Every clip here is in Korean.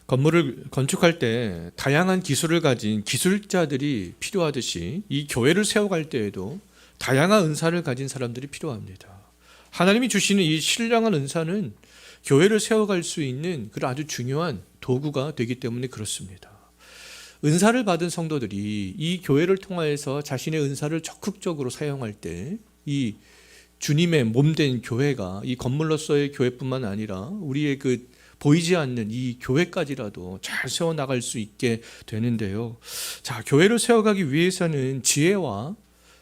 건물을 건축할 때 다양한 기술을 가진 기술자들이 필요하듯이 이 교회를 세워갈 때에도 다양한 은사를 가진 사람들이 필요합니다. 하나님이 주시는 이 신령한 은사는 교회를 세워갈 수 있는 그런 아주 중요한 도구가 되기 때문에 그렇습니다. 은사를 받은 성도들이 이 교회를 통하여서 자신의 은사를 적극적으로 사용할 때 이 주님의 몸된 교회가 이 건물로서의 교회뿐만 아니라 우리의 그 보이지 않는 이 교회까지라도 잘 세워나갈 수 있게 되는데요. 자, 교회를 세워가기 위해서는 지혜와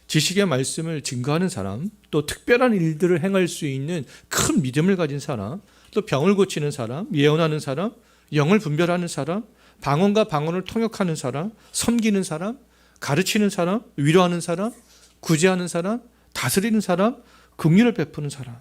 지식의 말씀을 증거하는 사람, 또 특별한 일들을 행할 수 있는 큰 믿음을 가진 사람, 또 병을 고치는 사람, 예언하는 사람, 영을 분별하는 사람, 방언과 방언을 통역하는 사람, 섬기는 사람, 가르치는 사람, 위로하는 사람, 구제하는 사람, 다스리는 사람, 긍휼을 베푸는 사람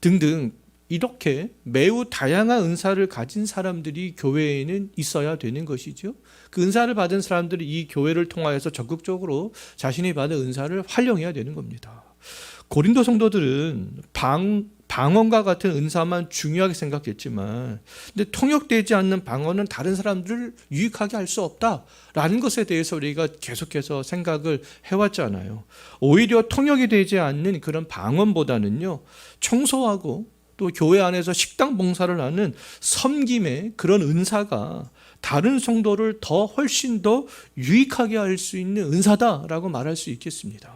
등등 이렇게 매우 다양한 은사를 가진 사람들이 교회에는 있어야 되는 것이죠. 그 은사를 받은 사람들이 이 교회를 통하여서 적극적으로 자신이 받은 은사를 활용해야 되는 겁니다. 고린도 성도들은 방언과 같은 은사만 중요하게 생각했지만, 근데 통역되지 않는 방언은 다른 사람들을 유익하게 할 수 없다라는 것에 대해서 우리가 계속해서 생각을 해왔잖아요. 오히려 통역이 되지 않는 그런 방언보다는요, 청소하고 또 교회 안에서 식당 봉사를 하는 섬김의 그런 은사가 다른 성도를 훨씬 더 유익하게 할 수 있는 은사다라고 말할 수 있겠습니다.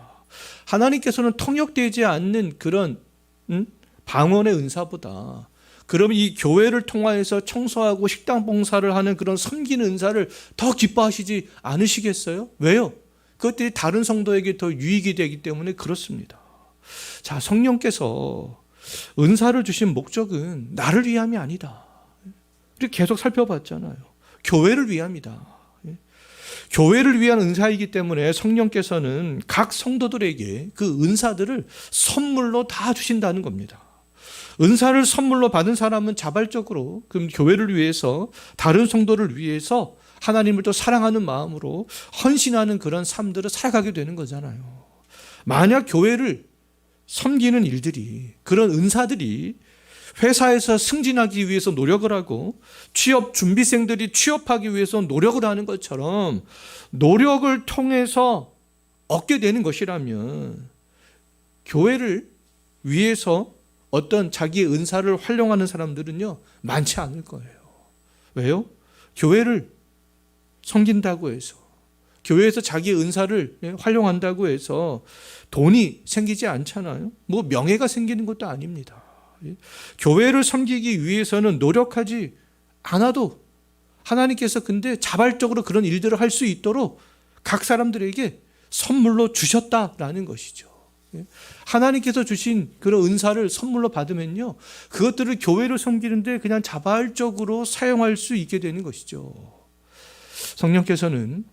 하나님께서는 통역되지 않는 그런 방언의 은사보다 그럼 이 교회를 통하여서 청소하고 식당 봉사를 하는 그런 섬기는 은사를 더 기뻐하시지 않으시겠어요? 왜요? 그것들이 다른 성도에게 더 유익이 되기 때문에 그렇습니다. 자, 성령께서 은사를 주신 목적은 나를 위함이 아니다. 이렇게 계속 살펴봤잖아요. 교회를 위함이다. 교회를 위한 은사이기 때문에 성령께서는 각 성도들에게 그 은사들을 선물로 다 주신다는 겁니다. 은사를 선물로 받은 사람은 자발적으로 그럼 교회를 위해서 다른 성도를 위해서 하나님을 또 사랑하는 마음으로 헌신하는 그런 삶들을 살아가게 되는 거잖아요. 만약 교회를 섬기는 일들이 그런 은사들이 회사에서 승진하기 위해서 노력을 하고 취업 준비생들이 취업하기 위해서 노력을 하는 것처럼 노력을 통해서 얻게 되는 것이라면 교회를 위해서 어떤 자기의 은사를 활용하는 사람들은요 많지 않을 거예요. 왜요? 교회를 섬긴다고 해서 교회에서 자기의 은사를 활용한다고 해서 돈이 생기지 않잖아요. 뭐 명예가 생기는 것도 아닙니다. 교회를 섬기기 위해서는 노력하지 않아도 하나님께서 근데 자발적으로 그런 일들을 할 수 있도록 각 사람들에게 선물로 주셨다라는 것이죠. 하나님께서 주신 그런 은사를 선물로 받으면요 그것들을 교회를 섬기는데 그냥 자발적으로 사용할 수 있게 되는 것이죠. 성령께서는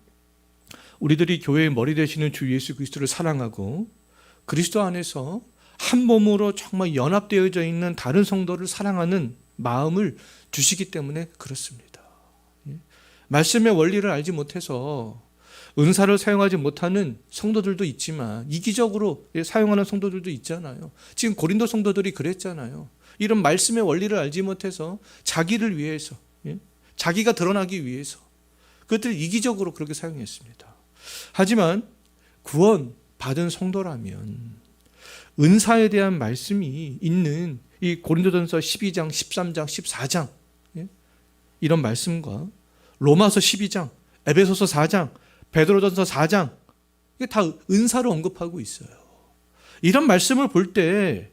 우리들이 교회의 머리 되시는 주 예수 그리스도를 사랑하고 그리스도 안에서 한 몸으로 정말 연합되어져 있는 다른 성도를 사랑하는 마음을 주시기 때문에 그렇습니다. 말씀의 원리를 알지 못해서 은사를 사용하지 못하는 성도들도 있지만 이기적으로 사용하는 성도들도 있잖아요. 지금 고린도 성도들이 그랬잖아요. 이런 말씀의 원리를 알지 못해서 자기를 위해서 자기가 드러나기 위해서 그것들을 이기적으로 그렇게 사용했습니다. 하지만 구원 받은 성도라면 은사에 대한 말씀이 있는 이 고린도전서 12장, 13장, 14장 이런 말씀과 로마서 12장, 에베소서 4장, 베드로전서 4장 이게 다 은사를 언급하고 있어요. 이런 말씀을 볼 때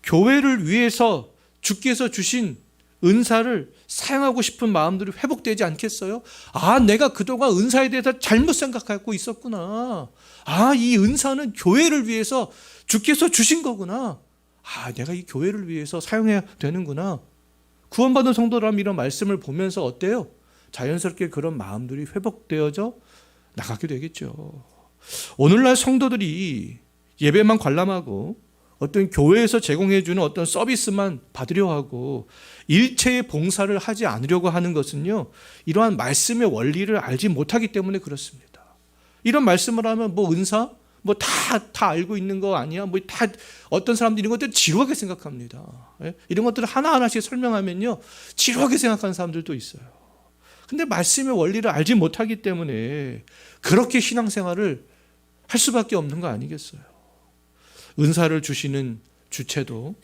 교회를 위해서 주께서 주신 은사를 사용하고 싶은 마음들이 회복되지 않겠어요? 아, 내가 그동안 은사에 대해서 잘못 생각하고 있었구나. 아, 이 은사는 교회를 위해서 주께서 주신 거구나. 아, 내가 이 교회를 위해서 사용해야 되는구나. 구원받은 성도라면 이런 말씀을 보면서 어때요? 자연스럽게 그런 마음들이 회복되어져 나가게 되겠죠. 오늘날 성도들이 예배만 관람하고 어떤 교회에서 제공해 주는 어떤 서비스만 받으려 하고 일체의 봉사를 하지 않으려고 하는 것은요 이러한 말씀의 원리를 알지 못하기 때문에 그렇습니다. 이런 말씀을 하면 뭐 은사, 뭐 다 알고 있는 거 아니야? 뭐 다 어떤 사람들이 이런 것들 지루하게 생각합니다. 예? 이런 것들을 하나하나씩 설명하면요, 지루하게 생각하는 사람들도 있어요. 근데 말씀의 원리를 알지 못하기 때문에 그렇게 신앙생활을 할 수밖에 없는 거 아니겠어요? 은사를 주시는 주체도,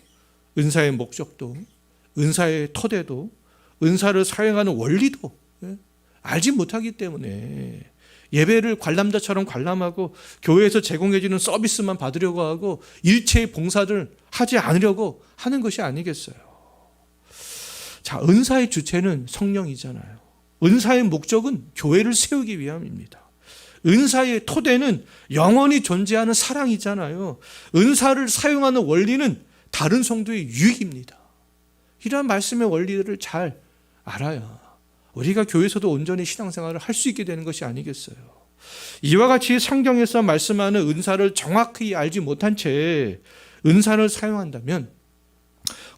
은사의 목적도, 은사의 토대도, 은사를 사용하는 원리도 알지 못하기 때문에 예배를 관람자처럼 관람하고 교회에서 제공해주는 서비스만 받으려고 하고 일체의 봉사를 하지 않으려고 하는 것이 아니겠어요? 자, 은사의 주체는 성령이잖아요. 은사의 목적은 교회를 세우기 위함입니다. 은사의 토대는 영원히 존재하는 사랑이잖아요. 은사를 사용하는 원리는 다른 성도의 유익입니다. 이러한 말씀의 원리를 잘 알아야 우리가 교회에서도 온전히 신앙생활을 할 수 있게 되는 것이 아니겠어요? 이와 같이 성경에서 말씀하는 은사를 정확히 알지 못한 채 은사를 사용한다면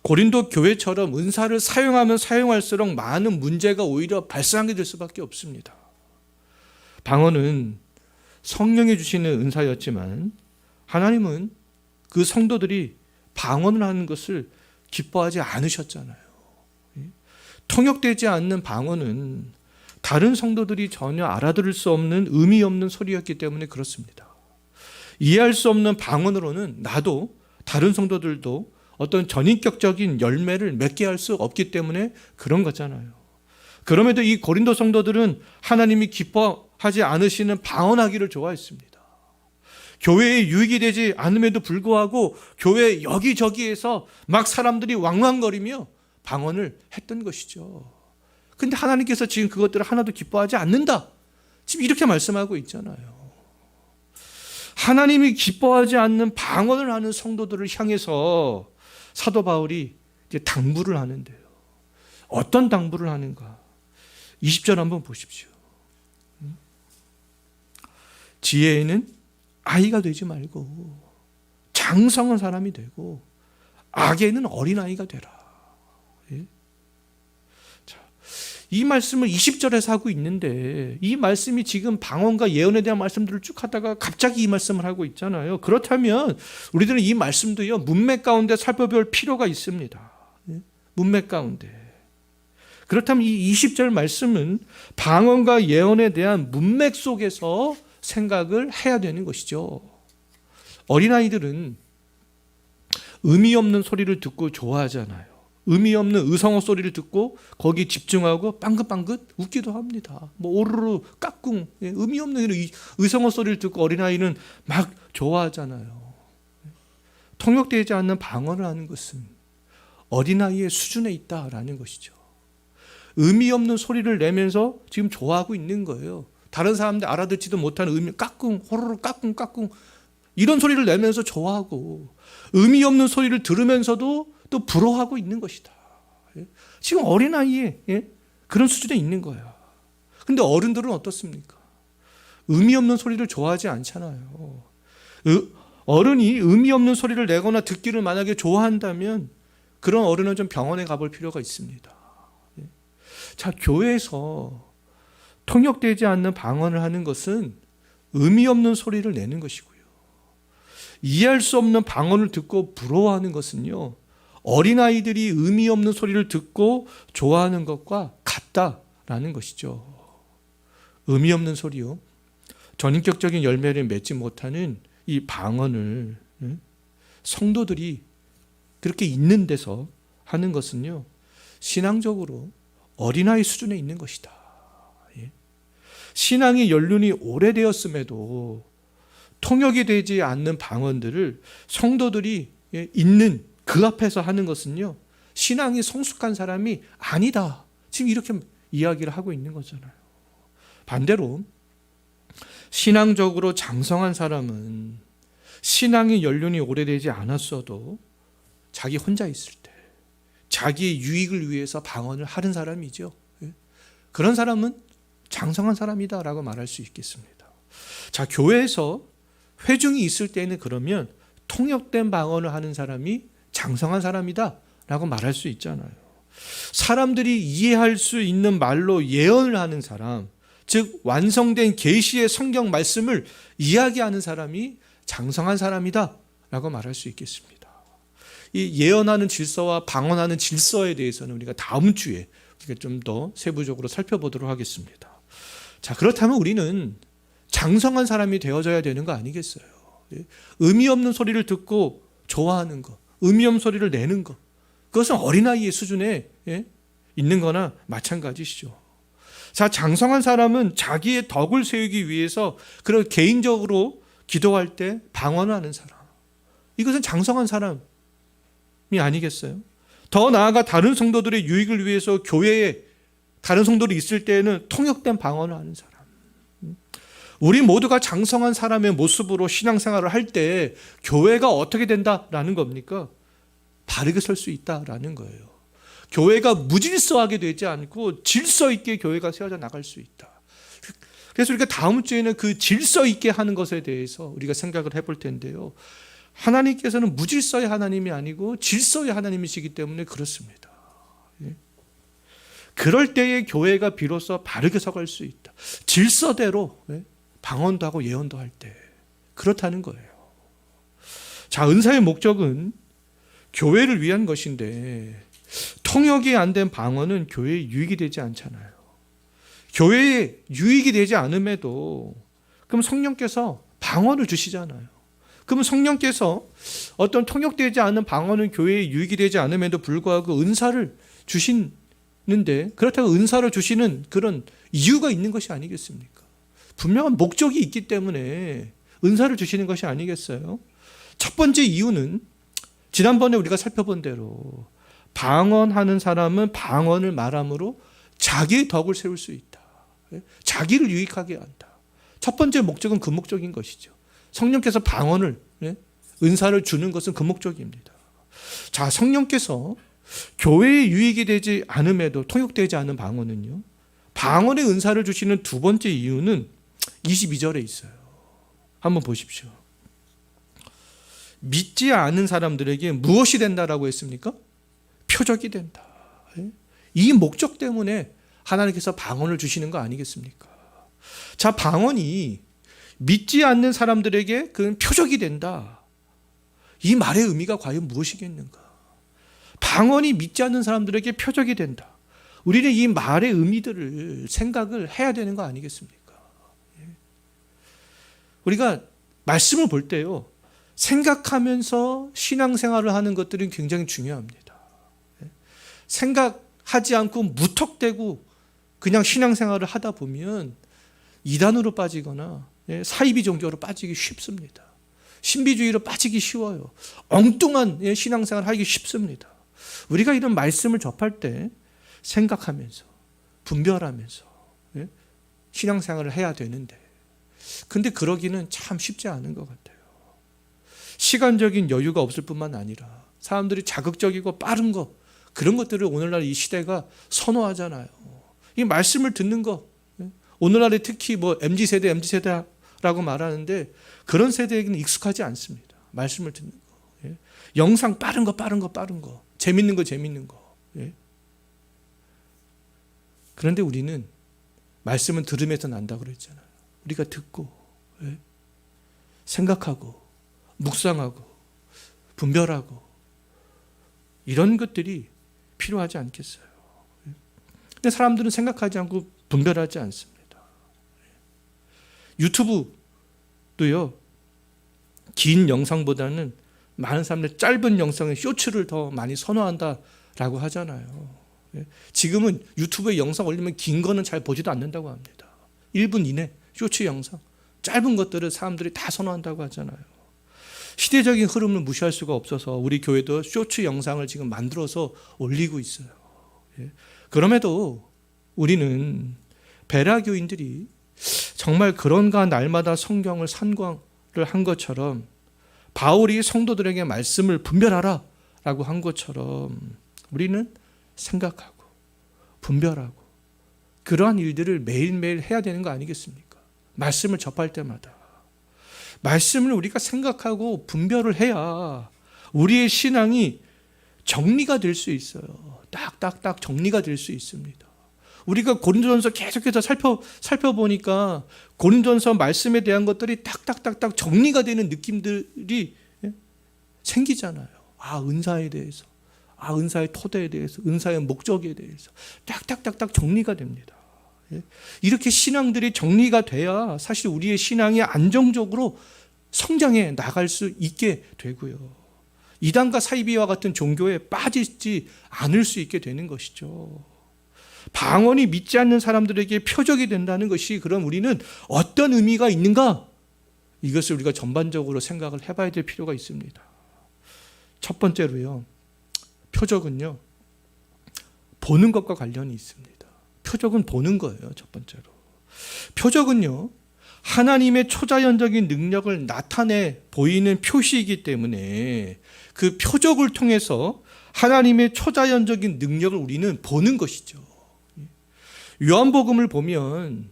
고린도 교회처럼 은사를 사용하면 사용할수록 많은 문제가 오히려 발생하게 될 수밖에 없습니다. 방언은 성령이 주시는 은사였지만 하나님은 그 성도들이 방언을 하는 것을 기뻐하지 않으셨잖아요. 통역되지 않는 방언은 다른 성도들이 전혀 알아들을 수 없는 의미 없는 소리였기 때문에 그렇습니다. 이해할 수 없는 방언으로는 나도 다른 성도들도 어떤 전인격적인 열매를 맺게 할 수 없기 때문에 그런 거잖아요. 그럼에도 이 고린도 성도들은 하나님이 기뻐하지 않으시는 방언하기를 좋아했습니다. 교회에 유익이 되지 않음에도 불구하고 교회 여기저기에서 막 사람들이 왕왕거리며 방언을 했던 것이죠. 근데 하나님께서 지금 그것들을 하나도 기뻐하지 않는다, 지금 이렇게 말씀하고 있잖아요. 하나님이 기뻐하지 않는 방언을 하는 성도들을 향해서 사도 바울이 이제 당부를 하는데요. 어떤 당부를 하는가? 20절 한번 보십시오. 지혜에는 아이가 되지 말고 장성한 사람이 되고 악에는 어린아이가 되라. 예? 자, 이 말씀을 20절에서 하고 있는데 이 말씀이 지금 방언과 예언에 대한 말씀들을 쭉 하다가 갑자기 이 말씀을 하고 있잖아요. 그렇다면 우리들은 이 말씀도요, 문맥 가운데 살펴볼 필요가 있습니다. 예? 문맥 가운데. 그렇다면 이 20절 말씀은 방언과 예언에 대한 문맥 속에서 생각을 해야 되는 것이죠. 어린아이들은 의미 없는 소리를 듣고 좋아하잖아요. 의미 없는 의성어 소리를 듣고 거기 집중하고 빵긋빵긋 웃기도 합니다. 뭐 오르르 까꿍, 의미 없는 의성어 소리를 듣고 어린아이는 막 좋아하잖아요. 통역되지 않는 방언을 하는 것은 어린아이의 수준에 있다라는 것이죠. 의미 없는 소리를 내면서 지금 좋아하고 있는 거예요. 다른 사람들 알아듣지도 못하는 의미, 까꿍, 호로로 까꿍, 까꿍, 이런 소리를 내면서 좋아하고 의미 없는 소리를 들으면서도 또 부러워하고 있는 것이다. 지금 어린아이의 그런 수준에 있는 거야. 근데 어른들은 어떻습니까? 의미 없는 소리를 좋아하지 않잖아요. 어른이 의미 없는 소리를 내거나 듣기를 만약에 좋아한다면 그런 어른은 좀 병원에 가볼 필요가 있습니다. 자, 교회에서 통역되지 않는 방언을 하는 것은 의미 없는 소리를 내는 것이고요. 이해할 수 없는 방언을 듣고 부러워하는 것은요, 어린아이들이 의미 없는 소리를 듣고 좋아하는 것과 같다라는 것이죠. 의미 없는 소리요, 전인격적인 열매를 맺지 못하는 이 방언을 성도들이 그렇게 있는 데서 하는 것은요, 신앙적으로 어린아이 수준에 있는 것이다. 신앙의 연륜이 오래되었음에도 통역이 되지 않는 방언들을 성도들이 있는 그 앞에서 하는 것은요, 신앙이 성숙한 사람이 아니다, 지금 이렇게 이야기를 하고 있는 거잖아요. 반대로 신앙적으로 장성한 사람은 신앙의 연륜이 오래되지 않았어도 자기 혼자 있을 때 자기의 유익을 위해서 방언을 하는 사람이죠. 그런 사람은 장성한 사람이다라고 말할 수 있겠습니다. 자, 교회에서 회중이 있을 때는 그러면 통역된 방언을 하는 사람이 장성한 사람이다라고 말할 수 있잖아요. 사람들이 이해할 수 있는 말로 예언을 하는 사람, 즉 완성된 계시의 성경 말씀을 이야기하는 사람이 장성한 사람이다 라고 말할 수 있겠습니다. 이 예언하는 질서와 방언하는 질서에 대해서는 우리가 다음 주에 좀 더 세부적으로 살펴보도록 하겠습니다. 자, 그렇다면 우리는 장성한 사람이 되어져야 되는 거 아니겠어요? 의미 없는 소리를 듣고 좋아하는 거, 의미 없는 소리를 내는 거, 그것은 어린아이의 수준에 있는 거나 마찬가지시죠. 자, 장성한 사람은 자기의 덕을 세우기 위해서 그런 개인적으로 기도할 때 방언하는 사람, 이것은 장성한 사람이 아니겠어요? 더 나아가 다른 성도들의 유익을 위해서 교회에 다른 성도들이 있을 때에는 통역된 방언을 하는 사람. 우리 모두가 장성한 사람의 모습으로 신앙생활을 할 때 교회가 어떻게 된다라는 겁니까? 바르게 설 수 있다라는 거예요. 교회가 무질서하게 되지 않고 질서 있게 교회가 세워져 나갈 수 있다. 그래서 우리가 다음 주에는 그 질서 있게 하는 것에 대해서 우리가 생각을 해볼 텐데요. 하나님께서는 무질서의 하나님이 아니고 질서의 하나님이시기 때문에 그렇습니다. 그럴 때에 교회가 비로소 바르게 서갈 수 있다. 질서대로 방언도 하고 예언도 할 때 그렇다는 거예요. 자, 은사의 목적은 교회를 위한 것인데 통역이 안 된 방언은 교회에 유익이 되지 않잖아요. 교회에 유익이 되지 않음에도 그럼 성령께서 방언을 주시잖아요. 그럼 성령께서 어떤 통역되지 않은 방언은 교회에 유익이 되지 않음에도 불구하고 은사를 주시는데, 그렇다고 은사를 주시는 그런 이유가 있는 것이 아니겠습니까? 분명한 목적이 있기 때문에 은사를 주시는 것이 아니겠어요? 첫 번째 이유는 지난번에 우리가 살펴본 대로 방언하는 사람은 방언을 말함으로 자기의 덕을 세울 수 있다. 자기를 유익하게 한다. 첫 번째 목적은 그 목적인 것이죠. 성령께서 방언을, 은사를 주는 것은 그 목적입니다. 자, 성령께서 교회에 유익이 되지 않음에도 통역되지 않은 방언은요, 방언의 은사를 주시는 두 번째 이유는 22절에 있어요. 한번 보십시오. 믿지 않은 사람들에게 무엇이 된다라고 했습니까? 표적이 된다. 이 목적 때문에 하나님께서 방언을 주시는 거 아니겠습니까? 자, 방언이 믿지 않는 사람들에게 그건 표적이 된다. 이 말의 의미가 과연 무엇이겠는가? 방언이 믿지 않는 사람들에게 표적이 된다. 우리는 이 말의 의미들을 생각을 해야 되는 거 아니겠습니까? 우리가 말씀을 볼 때요, 생각하면서 신앙생활을 하는 것들은 굉장히 중요합니다. 생각하지 않고 무턱대고 그냥 신앙생활을 하다 보면 이단으로 빠지거나 사이비 종교로 빠지기 쉽습니다. 신비주의로 빠지기 쉬워요. 엉뚱한 신앙생활을 하기 쉽습니다. 우리가 이런 말씀을 접할 때 생각하면서 분별하면서 신앙생활을 해야 되는데, 근데 그러기는 참 쉽지 않은 것 같아요. 시간적인 여유가 없을 뿐만 아니라 사람들이 자극적이고 빠른 거, 그런 것들을 오늘날 이 시대가 선호하잖아요. 이 말씀을 듣는 거, 오늘날에 특히 뭐 MZ세대라고 말하는데 그런 세대에게는 익숙하지 않습니다. 말씀을 듣는 거. 영상 빠른 거, 재밌는 거. 그런데 우리는 말씀은 들으면서 난다고 그랬잖아요. 우리가 듣고 생각하고 묵상하고 분별하고 이런 것들이 필요하지 않겠어요? 근데 사람들은 생각하지 않고 분별하지 않습니다. 유튜브도요, 긴 영상보다는 많은 사람들이 짧은 영상의 쇼츠를 더 많이 선호한다라고 하잖아요. 지금은 유튜브에 영상 올리면 긴 거는 잘 보지도 않는다고 합니다. 1분 이내 쇼츠 영상, 짧은 것들을 사람들이 다 선호한다고 하잖아요. 시대적인 흐름을 무시할 수가 없어서 우리 교회도 쇼츠 영상을 지금 만들어서 올리고 있어요. 그럼에도 우리는 베라 교인들이 정말 그런가 날마다 성경을 산광을 한 것처럼 바울이 성도들에게 말씀을 분별하라 라고 한 것처럼 우리는 생각하고 분별하고 그러한 일들을 매일매일 해야 되는 거 아니겠습니까? 말씀을 접할 때마다 말씀을 우리가 생각하고 분별을 해야 우리의 신앙이 정리가 될 수 있어요. 딱딱딱 정리가 될 수 있습니다. 우리가 고린도전서 계속해서 살펴보니까 고린도전서 말씀에 대한 것들이 딱딱딱딱 정리가 되는 느낌들이 생기잖아요. 은사에 대해서, 은사의 토대에 대해서, 은사의 목적에 대해서 딱딱딱딱 정리가 됩니다. 이렇게 신앙들이 정리가 돼야 사실 우리의 신앙이 안정적으로 성장해 나갈 수 있게 되고요. 이단과 사이비와 같은 종교에 빠지지 않을 수 있게 되는 것이죠. 방언이 믿지 않는 사람들에게 표적이 된다는 것이 그럼 우리는 어떤 의미가 있는가? 이것을 우리가 전반적으로 생각을 해봐야 될 필요가 있습니다. 첫 번째로요, 표적은요, 보는 것과 관련이 있습니다. 표적은 보는 거예요. 첫 번째로. 표적은요, 하나님의 초자연적인 능력을 나타내 보이는 표시이기 때문에 그 표적을 통해서 하나님의 초자연적인 능력을 우리는 보는 것이죠. 요한복음을 보면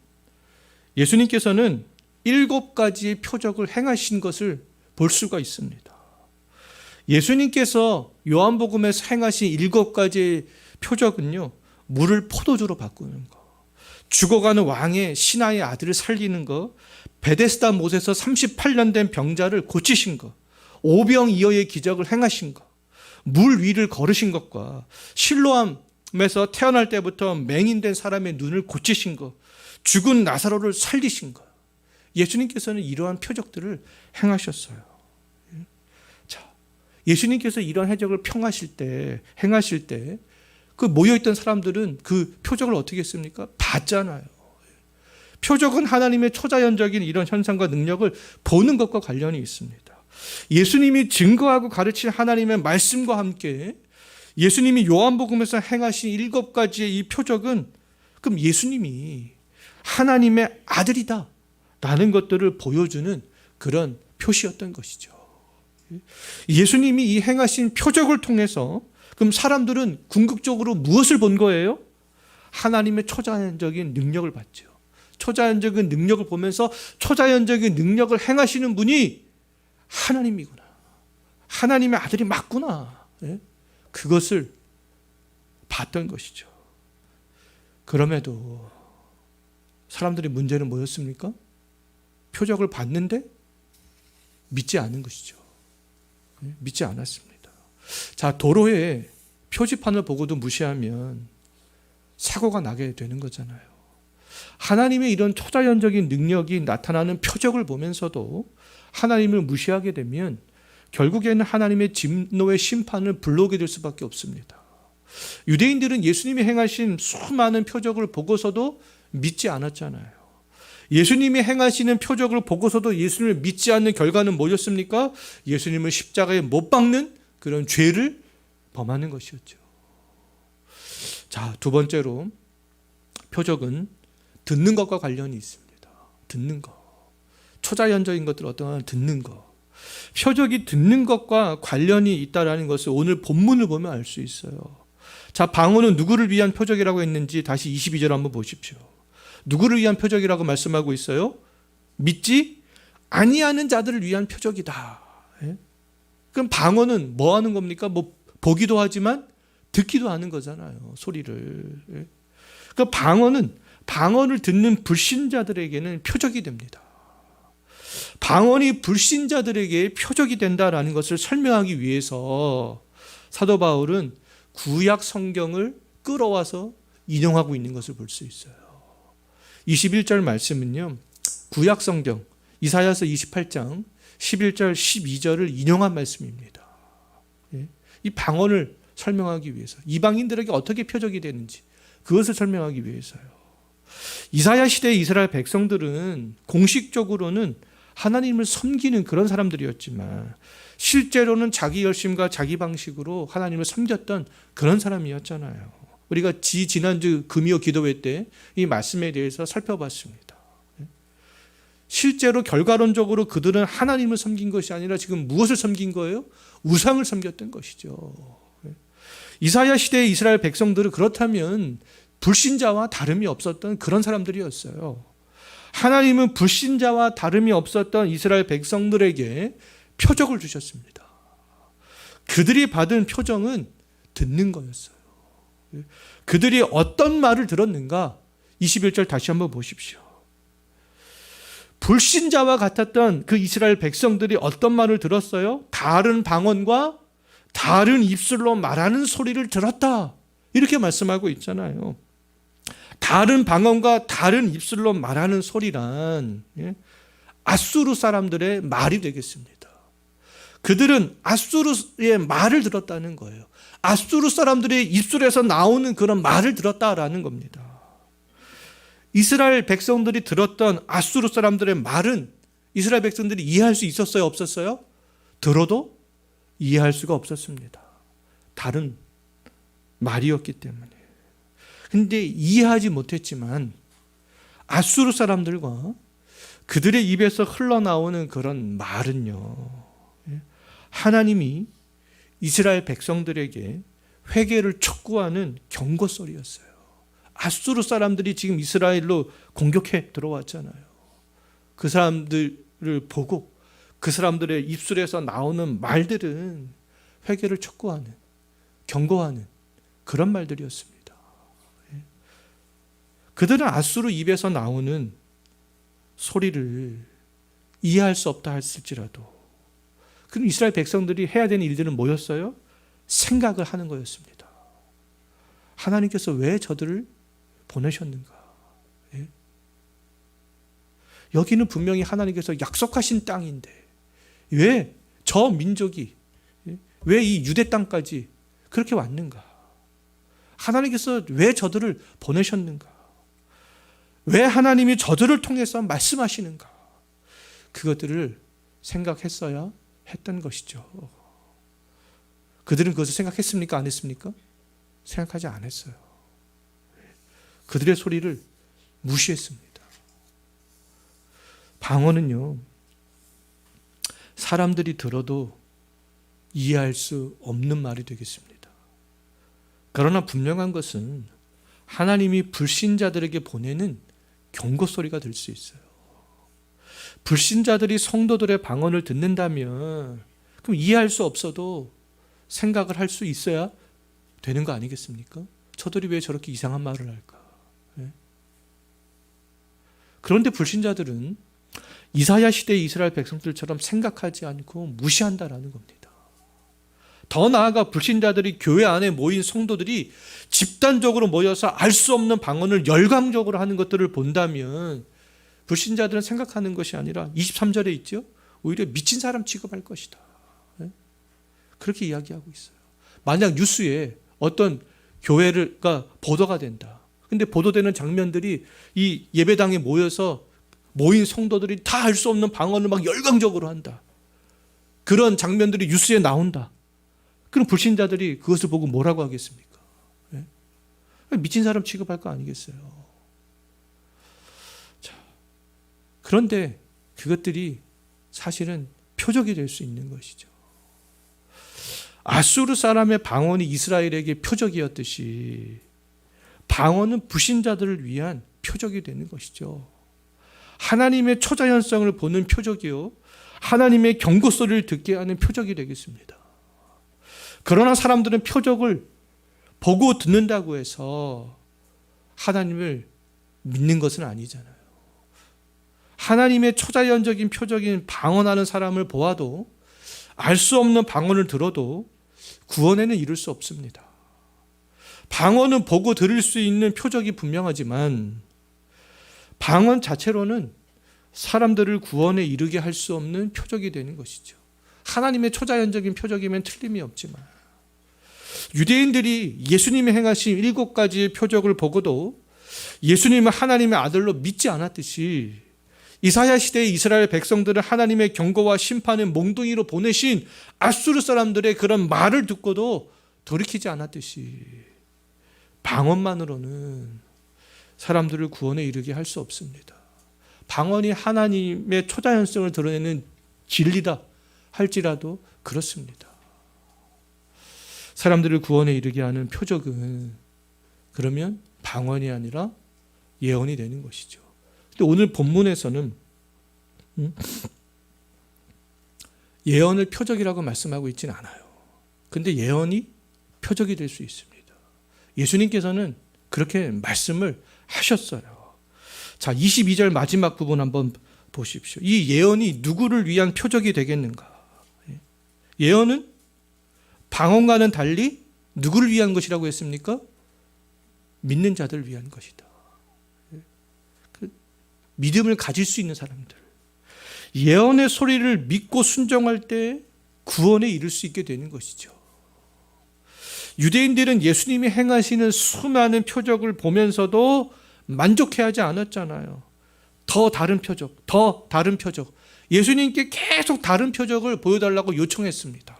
예수님께서는 7가지의 표적을 행하신 것을 볼 수가 있습니다. 예수님께서 요한복음에서 행하신 7가지의 표적은요, 물을 포도주로 바꾸는 거, 죽어가는 왕의 신하의 아들을 살리는 거, 베데스다 못에서 38년 된 병자를 고치신 거, 오병이어의 기적을 행하신 거, 물 위를 걸으신 것과 실로암에서 태어날 때부터 맹인된 사람의 눈을 고치신 거, 죽은 나사로를 살리신 거, 예수님께서는 이러한 표적들을 행하셨어요. 자, 예수님께서 이러한 해적을 행하실 때 그 모여있던 사람들은 그 표적을 어떻게 했습니까? 봤잖아요. 표적은 하나님의 초자연적인 이런 현상과 능력을 보는 것과 관련이 있습니다. 예수님이 증거하고 가르친 하나님의 말씀과 함께 예수님이 요한복음에서 행하신 7가지의 이 표적은 그럼 예수님이 하나님의 아들이다 라는 것들을 보여주는 그런 표시였던 것이죠. 예수님이 이 행하신 표적을 통해서 그럼 사람들은 궁극적으로 무엇을 본 거예요? 하나님의 초자연적인 능력을 봤죠. 초자연적인 능력을 보면서 초자연적인 능력을 행하시는 분이 하나님이구나. 하나님의 아들이 맞구나. 그것을 봤던 것이죠. 그럼에도 사람들의 문제는 뭐였습니까? 표적을 봤는데 믿지 않은 것이죠. 믿지 않았습니다. 자, 도로에 표지판을 보고도 무시하면 사고가 나게 되는 거잖아요. 하나님의 이런 초자연적인 능력이 나타나는 표적을 보면서도 하나님을 무시하게 되면 결국에는 하나님의 진노의 심판을 불러오게 될 수밖에 없습니다. 유대인들은 예수님이 행하신 수많은 표적을 보고서도 믿지 않았잖아요. 예수님이 행하시는 표적을 보고서도 예수님을 믿지 않는 결과는 뭐였습니까? 예수님을 십자가에 못 박는 그런 죄를 범하는 것이었죠. 자, 두 번째로 표적은 듣는 것과 관련이 있습니다. 듣는 것. 초자연적인 것들 어떤 듣는 것. 표적이 듣는 것과 관련이 있다는 것을 오늘 본문을 보면 알 수 있어요. 자, 방언은 누구를 위한 표적이라고 했는지 다시 22절 한번 보십시오. 누구를 위한 표적이라고 말씀하고 있어요? 믿지 아니하는 자들을 위한 표적이다. 그럼 방언은 뭐 하는 겁니까? 뭐 보기도 하지만 듣기도 하는 거잖아요. 소리를. 그러니까 방언을 듣는 불신자들에게는 표적이 됩니다. 방언이 불신자들에게 표적이 된다라는 것을 설명하기 위해서 사도 바울은 구약 성경을 끌어와서 인용하고 있는 것을 볼 수 있어요. 21절 말씀은요, 구약 성경 이사야서 28장 11절 12절을 인용한 말씀입니다. 이 방언을 설명하기 위해서, 이방인들에게 어떻게 표적이 되는지 그것을 설명하기 위해서요. 이사야 시대의 이스라엘 백성들은 공식적으로는 하나님을 섬기는 그런 사람들이었지만 실제로는 자기 열심과 자기 방식으로 하나님을 섬겼던 그런 사람이었잖아요. 우리가 지난주 금요 기도회 때 이 말씀에 대해서 살펴봤습니다. 실제로 결과론적으로 그들은 하나님을 섬긴 것이 아니라 지금 무엇을 섬긴 거예요? 우상을 섬겼던 것이죠. 이사야 시대의 이스라엘 백성들은 그렇다면 불신자와 다름이 없었던 그런 사람들이었어요. 하나님은 불신자와 다름이 없었던 이스라엘 백성들에게 표적을 주셨습니다. 그들이 받은 표적은 듣는 거였어요. 그들이 어떤 말을 들었는가? 21절 다시 한번 보십시오. 불신자와 같았던 그 이스라엘 백성들이 어떤 말을 들었어요? 다른 방언과 다른 입술로 말하는 소리를 들었다. 이렇게 말씀하고 있잖아요. 다른 방언과 다른 입술로 말하는 소리란 아수르 사람들의 말이 되겠습니다. 그들은 아수르의 말을 들었다는 거예요. 아수르 사람들의 입술에서 나오는 그런 말을 들었다라는 겁니다. 이스라엘 백성들이 들었던 아수르 사람들의 말은 이스라엘 백성들이 이해할 수 있었어요? 없었어요? 들어도 이해할 수가 없었습니다. 다른 말이었기 때문에. 근데 이해하지 못했지만 아수르 사람들과 그들의 입에서 흘러나오는 그런 말은요, 하나님이 이스라엘 백성들에게 회개를 촉구하는 경고소리였어요. 아수르 사람들이 지금 이스라엘로 공격해 들어왔잖아요. 그 사람들을 보고 그 사람들의 입술에서 나오는 말들은 회개를 촉구하는, 경고하는 그런 말들이었습니다. 그들은 아수르 입에서 나오는 소리를 이해할 수 없다 했을지라도, 그럼 이스라엘 백성들이 해야 되는 일들은 뭐였어요? 생각을 하는 거였습니다. 하나님께서 왜 저들을 보내셨는가? 예? 여기는 분명히 하나님께서 약속하신 땅인데 왜 저 민족이, 왜 이 유대 땅까지 그렇게 왔는가? 하나님께서 왜 저들을 보내셨는가? 왜 하나님이 저들을 통해서 말씀하시는가? 그것들을 생각했어야 했던 것이죠. 그들은 그것을 생각했습니까? 안 했습니까? 생각하지 않았어요. 그들의 소리를 무시했습니다. 방언은요, 사람들이 들어도 이해할 수 없는 말이 되겠습니다. 그러나 분명한 것은 하나님이 불신자들에게 보내는 경고 소리가 될 수 있어요. 불신자들이 성도들의 방언을 듣는다면 그럼 이해할 수 없어도 생각을 할 수 있어야 되는 거 아니겠습니까? 저들이 왜 저렇게 이상한 말을 할까? 네? 그런데 불신자들은 이사야 시대의 이스라엘 백성들처럼 생각하지 않고 무시한다라는 겁니다. 더 나아가 불신자들이 교회 안에 모인 성도들이 집단적으로 모여서 알 수 없는 방언을 열광적으로 하는 것들을 본다면 불신자들은 생각하는 것이 아니라 23절에 있죠. 오히려 미친 사람 취급할 것이다. 그렇게 이야기하고 있어요. 만약 뉴스에 어떤 교회가 보도가 된다. 근데 보도되는 장면들이 이 예배당에 모인 성도들이 다 알 수 없는 방언을 막 열광적으로 한다. 그런 장면들이 뉴스에 나온다. 그럼 불신자들이 그것을 보고 뭐라고 하겠습니까? 미친 사람 취급할 거 아니겠어요? 자, 그런데 그것들이 사실은 표적이 될 수 있는 것이죠. 아수르 사람의 방언이 이스라엘에게 표적이었듯이 방언은 불신자들을 위한 표적이 되는 것이죠. 하나님의 초자연성을 보는 표적이요, 하나님의 경고소리를 듣게 하는 표적이 되겠습니다. 그러나 사람들은 표적을 보고 듣는다고 해서 하나님을 믿는 것은 아니잖아요. 하나님의 초자연적인 표적인 방언하는 사람을 보아도 알 수 없는 방언을 들어도 구원에는 이룰 수 없습니다. 방언은 보고 들을 수 있는 표적이 분명하지만 방언 자체로는 사람들을 구원에 이르게 할 수 없는 표적이 되는 것이죠. 하나님의 초자연적인 표적이면 틀림이 없지만 유대인들이 예수님이 행하신 7가지의 표적을 보고도 예수님을 하나님의 아들로 믿지 않았듯이 이사야 시대의 이스라엘 백성들을 하나님의 경고와 심판의 몽둥이로 보내신 아수르 사람들의 그런 말을 듣고도 돌이키지 않았듯이 방언만으로는 사람들을 구원에 이르게 할 수 없습니다. 방언이 하나님의 초자연성을 드러내는 진리다 할지라도 그렇습니다. 사람들을 구원에 이르게 하는 표적은 그러면 방언이 아니라 예언이 되는 것이죠. 근데 오늘 본문에서는 예언을 표적이라고 말씀하고 있지는 않아요. 근데 예언이 표적이 될 수 있습니다. 예수님께서는 그렇게 말씀을 하셨어요. 자, 22절 마지막 부분 한번 보십시오. 이 예언이 누구를 위한 표적이 되겠는가? 예언은 방언과는 달리 누구를 위한 것이라고 했습니까? 믿는 자들을 위한 것이다. 믿음을 가질 수 있는 사람들, 예언의 소리를 믿고 순종할 때 구원에 이를 수 있게 되는 것이죠. 유대인들은 예수님이 행하시는 수많은 표적을 보면서도 만족해하지 않았잖아요. 더 다른 표적, 더 다른 표적. 예수님께 계속 다른 표적을 보여달라고 요청했습니다.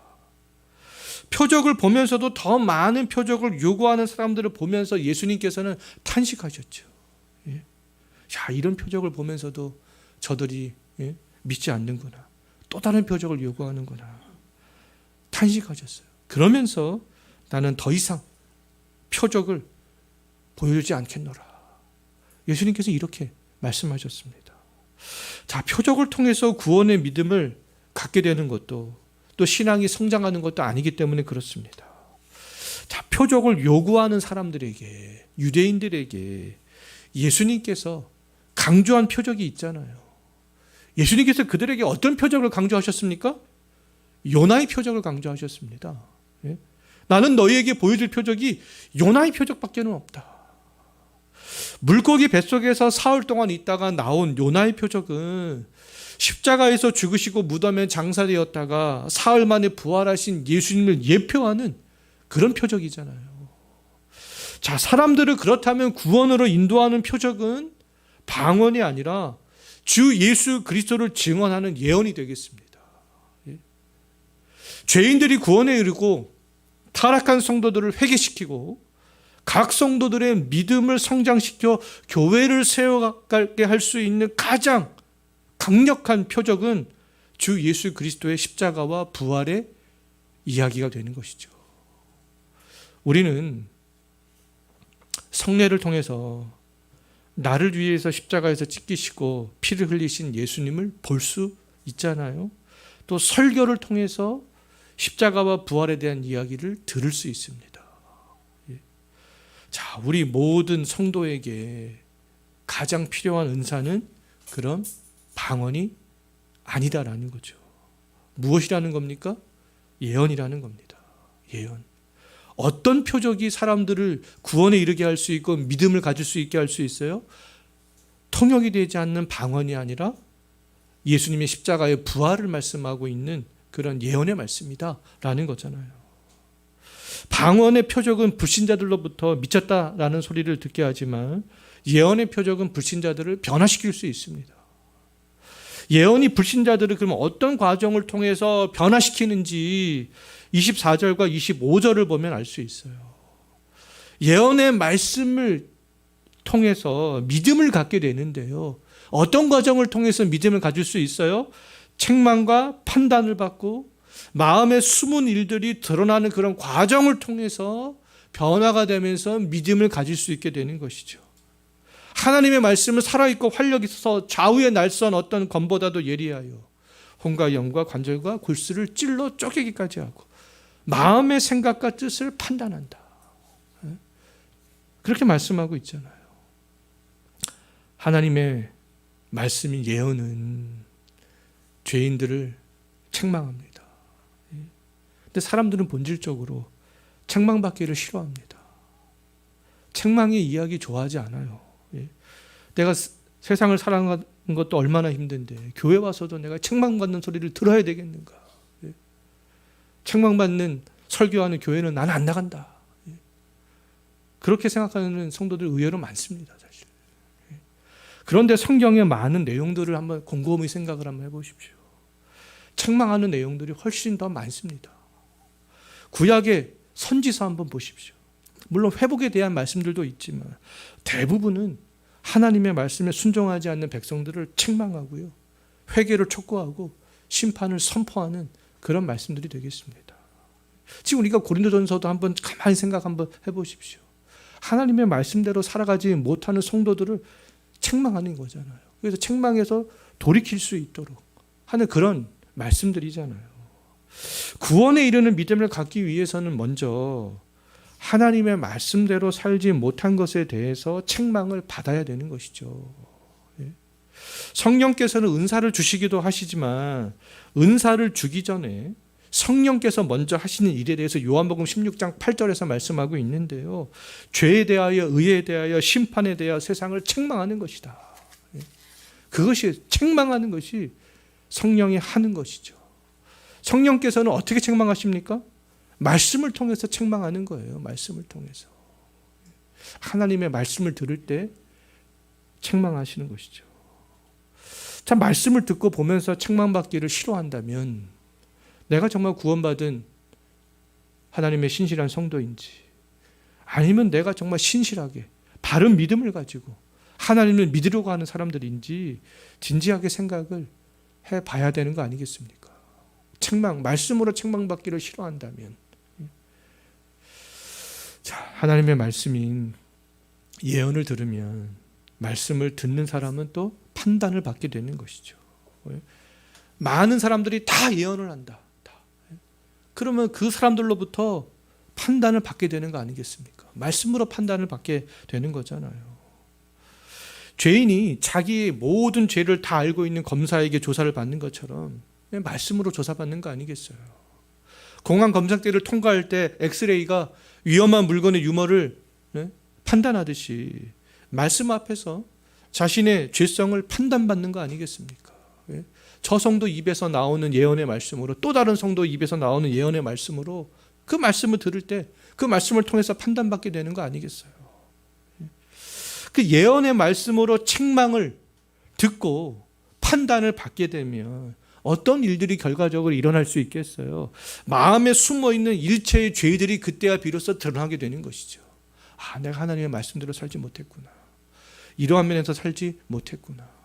표적을 보면서도 더 많은 표적을 요구하는 사람들을 보면서 예수님께서는 탄식하셨죠. 야, 이런 표적을 보면서도 저들이 믿지 않는구나. 또 다른 표적을 요구하는구나. 탄식하셨어요. 그러면서 나는 더 이상 표적을 보여주지 않겠노라. 예수님께서 이렇게 말씀하셨습니다. 자, 표적을 통해서 구원의 믿음을 갖게 되는 것도 또 신앙이 성장하는 것도 아니기 때문에 그렇습니다. 자, 표적을 요구하는 사람들에게, 유대인들에게 예수님께서 강조한 표적이 있잖아요. 예수님께서 그들에게 어떤 표적을 강조하셨습니까? 요나의 표적을 강조하셨습니다. 나는 너희에게 보여줄 표적이 요나의 표적밖에는 없다. 물고기 뱃속에서 사흘 동안 있다가 나온 요나의 표적은 십자가에서 죽으시고 무덤에 장사되었다가 사흘 만에 부활하신 예수님을 예표하는 그런 표적이잖아요. 자, 사람들을 그렇다면 구원으로 인도하는 표적은 방언이 아니라 주 예수 그리스도를 증언하는 예언이 되겠습니다. 죄인들이 구원에 이르고 타락한 성도들을 회개시키고 각 성도들의 믿음을 성장시켜 교회를 세워가게 할 수 있는 가장 강력한 표적은 주 예수 그리스도의 십자가와 부활의 이야기가 되는 것이죠. 우리는 성례를 통해서 나를 위해서 십자가에서 찢기시고 피를 흘리신 예수님을 볼 수 있잖아요. 또 설교를 통해서 십자가와 부활에 대한 이야기를 들을 수 있습니다. 자, 우리 모든 성도에게 가장 필요한 은사는 그런 방언이 아니다라는 거죠. 무엇이라는 겁니까? 예언이라는 겁니다. 예언. 어떤 표적이 사람들을 구원에 이르게 할 수 있고 믿음을 가질 수 있게 할 수 있어요? 통역이 되지 않는 방언이 아니라 예수님의 십자가의 부활을 말씀하고 있는 그런 예언의 말씀이다라는 거잖아요. 방언의 표적은 불신자들로부터 미쳤다라는 소리를 듣게 하지만 예언의 표적은 불신자들을 변화시킬 수 있습니다. 예언이 불신자들을 그러면 어떤 과정을 통해서 변화시키는지 24절과 25절을 보면 알 수 있어요. 예언의 말씀을 통해서 믿음을 갖게 되는데요. 어떤 과정을 통해서 믿음을 가질 수 있어요? 책망과 판단을 받고 마음의 숨은 일들이 드러나는 그런 과정을 통해서 변화가 되면서 믿음을 가질 수 있게 되는 것이죠. 하나님의 말씀은 살아있고 활력이 있어서 좌우의 날선 어떤 검보다도 예리하여 혼과 영과 관절과 골수를 찔러 쪼개기까지 하고 마음의 생각과 뜻을 판단한다. 그렇게 말씀하고 있잖아요. 하나님의 말씀인 예언은 죄인들을 책망합니다. 근데 사람들은 본질적으로 책망받기를 싫어합니다. 책망의 이야기 좋아하지 않아요. 내가 세상을 살아가는 것도 얼마나 힘든데 교회 와서도 내가 책망받는 소리를 들어야 되겠는가. 책망받는 설교하는 교회는 나는 안 나간다. 그렇게 생각하는 성도들 의외로 많습니다. 사실. 그런데 성경의 많은 내용들을 한번 곰곰이 생각을 한번 해보십시오. 책망하는 내용들이 훨씬 더 많습니다. 구약의 선지서 한번 보십시오. 물론 회복에 대한 말씀들도 있지만 대부분은 하나님의 말씀에 순종하지 않는 백성들을 책망하고요. 회개를 촉구하고 심판을 선포하는 그런 말씀들이 되겠습니다. 지금 우리가 고린도전서도 한번 가만히 생각 한번 해보십시오. 하나님의 말씀대로 살아가지 못하는 성도들을 책망하는 거잖아요. 그래서 책망해서 돌이킬 수 있도록 하는 그런 말씀들이잖아요. 구원에 이르는 믿음을 갖기 위해서는 먼저 하나님의 말씀대로 살지 못한 것에 대해서 책망을 받아야 되는 것이죠. 성령께서는 은사를 주시기도 하시지만 은사를 주기 전에 성령께서 먼저 하시는 일에 대해서 요한복음 16장 8절에서 말씀하고 있는데요. 죄에 대하여, 의에 대하여, 심판에 대하여 세상을 책망하는 것이다. 그것이, 책망하는 것이 성령이 하는 것이죠. 성령께서는 어떻게 책망하십니까? 말씀을 통해서 책망하는 거예요. 말씀을 통해서. 하나님의 말씀을 들을 때 책망하시는 것이죠. 자, 말씀을 듣고 보면서 책망받기를 싫어한다면 내가 정말 구원받은 하나님의 신실한 성도인지, 아니면 내가 정말 신실하게 바른 믿음을 가지고 하나님을 믿으려고 하는 사람들인지 진지하게 생각을 해봐야 되는 거 아니겠습니까? 말씀으로 책망받기를 싫어한다면, 자, 하나님의 말씀인 예언을 들으면 말씀을 듣는 사람은 또 판단을 받게 되는 것이죠. 많은 사람들이 다 예언을 한다. 그러면 그 사람들로부터 판단을 받게 되는 거 아니겠습니까? 말씀으로 판단을 받게 되는 거잖아요. 죄인이 자기의 모든 죄를 다 알고 있는 검사에게 조사를 받는 것처럼 말씀으로 조사받는 거 아니겠어요? 공항 검사대를 통과할 때 엑스레이가 위험한 물건의 유머를 판단하듯이 말씀 앞에서 자신의 죄성을 판단받는 거 아니겠습니까? 저 성도 입에서 나오는 예언의 말씀으로, 또 다른 성도 입에서 나오는 예언의 말씀으로 그 말씀을 들을 때 그 말씀을 통해서 판단받게 되는 거 아니겠어요? 그 예언의 말씀으로 책망을 듣고 판단을 받게 되면 어떤 일들이 결과적으로 일어날 수 있겠어요? 마음에 숨어있는 일체의 죄들이 그때야 비로소 드러나게 되는 것이죠. 아, 내가 하나님의 말씀대로 살지 못했구나. 이러한 면에서 살지 못했구나.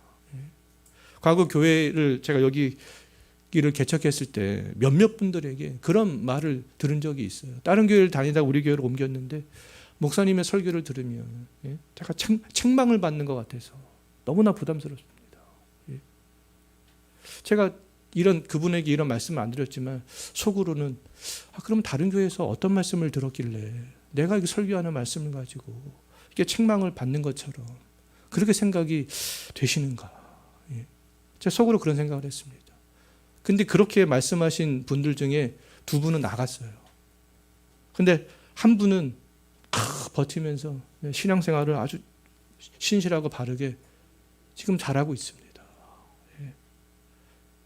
과거 교회를 제가 여기를 개척했을 때 몇몇 분들에게 그런 말을 들은 적이 있어요. 다른 교회를 다니다가 우리 교회로 옮겼는데 목사님의 설교를 들으면 제가 책망을 받는 것 같아서 너무나 부담스럽습니다. 제가 그분에게 이런 말씀을 안 드렸지만 속으로는 그럼 다른 교회에서 어떤 말씀을 들었길래 내가 이렇게 설교하는 말씀을 가지고 이게 책망을 받는 것처럼 그렇게 생각이 되시는가. 제가 속으로 그런 생각을 했습니다. 근데 그렇게 말씀하신 분들 중에 두 분은 나갔어요. 근데 한 분은 버티면서 신앙생활을 아주 신실하고 바르게 지금 잘하고 있습니다.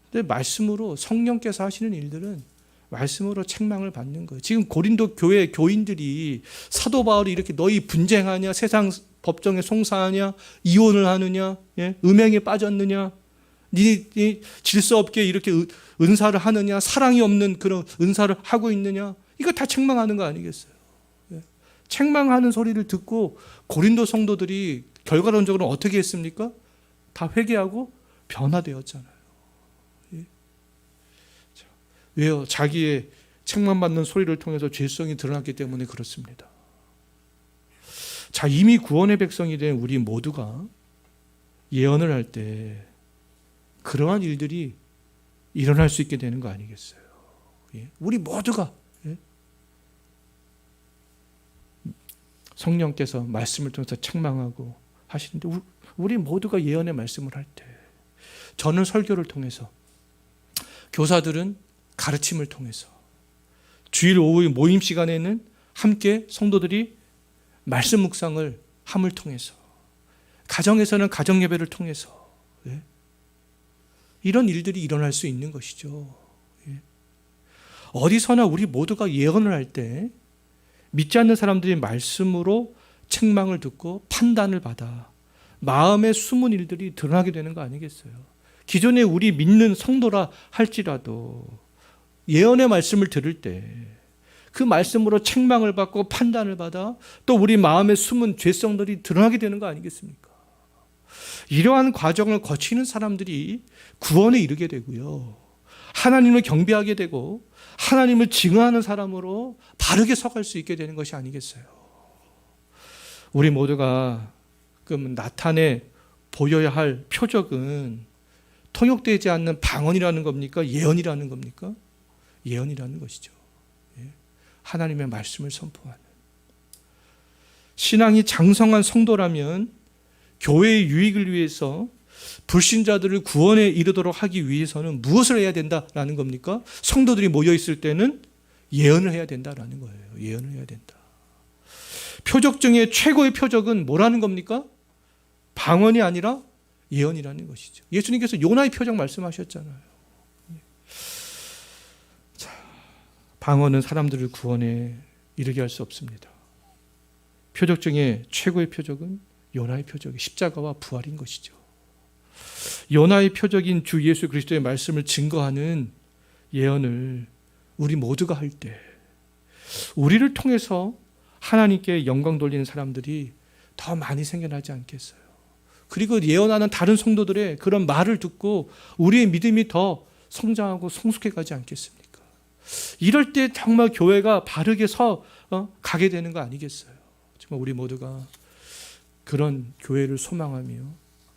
근데 말씀으로 성령께서 하시는 일들은 말씀으로 책망을 받는 거예요. 지금 고린도 교회 교인들이 사도 바울이 이렇게 너희 분쟁하냐, 세상 법정에 송사하냐, 이혼을 하느냐, 음행에 빠졌느냐, 네 질서 없게 이렇게 은사를 하느냐, 사랑이 없는 그런 은사를 하고 있느냐, 이거 다 책망하는 거 아니겠어요? 책망하는 소리를 듣고 고린도 성도들이 결과론적으로 어떻게 했습니까? 다 회개하고 변화되었잖아요. 왜요? 자기의 책망받는 소리를 통해서 죄성이 드러났기 때문에 그렇습니다. 자, 이미 구원의 백성이 된 우리 모두가 예언을 할 때 그러한 일들이 일어날 수 있게 되는 거 아니겠어요? 우리 모두가 성령께서 말씀을 통해서 책망하고 하시는데 우리 모두가 예언의 말씀을 할 때, 저는 설교를 통해서, 교사들은 가르침을 통해서, 주일 오후 모임 시간에는 함께 성도들이 말씀 묵상을 함을 통해서, 가정에서는 가정 예배를 통해서 이런 일들이 일어날 수 있는 것이죠. 어디서나 우리 모두가 예언을 할 때 믿지 않는 사람들이 말씀으로 책망을 듣고 판단을 받아 마음에 숨은 일들이 드러나게 되는 거 아니겠어요? 기존에 우리 믿는 성도라 할지라도 예언의 말씀을 들을 때 그 말씀으로 책망을 받고 판단을 받아 또 우리 마음에 숨은 죄성들이 드러나게 되는 거 아니겠습니까? 이러한 과정을 거치는 사람들이 구원에 이르게 되고요, 하나님을 경배하게 되고 하나님을 증언하는 사람으로 바르게 서갈 수 있게 되는 것이 아니겠어요? 우리 모두가 나타내 보여야 할 표적은 통역되지 않는 방언이라는 겁니까? 예언이라는 겁니까? 예언이라는 것이죠. 하나님의 말씀을 선포하는, 신앙이 장성한 성도라면 교회의 유익을 위해서 불신자들을 구원에 이르도록 하기 위해서는 무엇을 해야 된다라는 겁니까? 성도들이 모여 있을 때는 예언을 해야 된다라는 거예요. 예언을 해야 된다. 표적 중에 최고의 표적은 뭐라는 겁니까? 방언이 아니라 예언이라는 것이죠. 예수님께서 요나의 표적 말씀하셨잖아요. 자, 방언은 사람들을 구원에 이르게 할 수 없습니다. 표적 중에 최고의 표적은 요나의 표적이 십자가와 부활인 것이죠. 요나의 표적인 주 예수 그리스도의 말씀을 증거하는 예언을 우리 모두가 할 때 우리를 통해서 하나님께 영광 돌리는 사람들이 더 많이 생겨나지 않겠어요? 그리고 예언하는 다른 성도들의 그런 말을 듣고 우리의 믿음이 더 성장하고 성숙해 가지 않겠습니까? 이럴 때 정말 교회가 바르게 가게 되는 거 아니겠어요? 정말 우리 모두가 그런 교회를 소망하며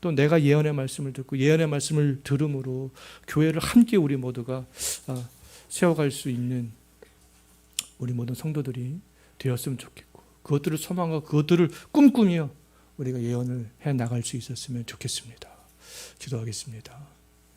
또 내가 예언의 말씀을 듣고 예언의 말씀을 들음으로 교회를 함께 우리 모두가 세워갈 수 있는 우리 모든 성도들이 되었으면 좋겠고 그것들을 소망하고 그것들을 꿈꾸며 우리가 예언을 해 나갈 수 있었으면 좋겠습니다. 기도하겠습니다.